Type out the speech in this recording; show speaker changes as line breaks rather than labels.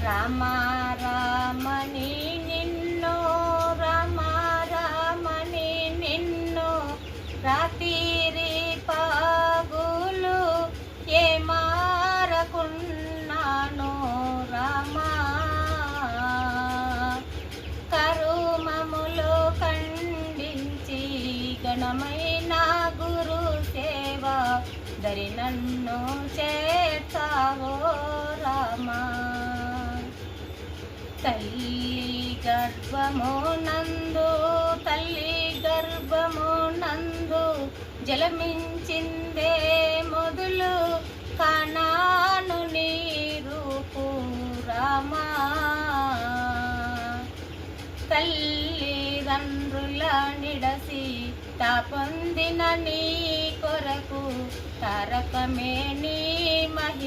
రామ రామని నిన్ను రామ రామని నిన్ను రాత్రి పగులు ఏ మారకున్నాను రామా కరుమములు ఖండించి గణమైన గురు సేవ దరి నన్ను చేర్చావో రామా తల్లి గర్భమునందు జలమించిందే మొదలు కానాను నీరూపు రామా తల్లిదండ్రుల నిడసి పొందిన నీ కొరకు తారకమే నీ మహిమ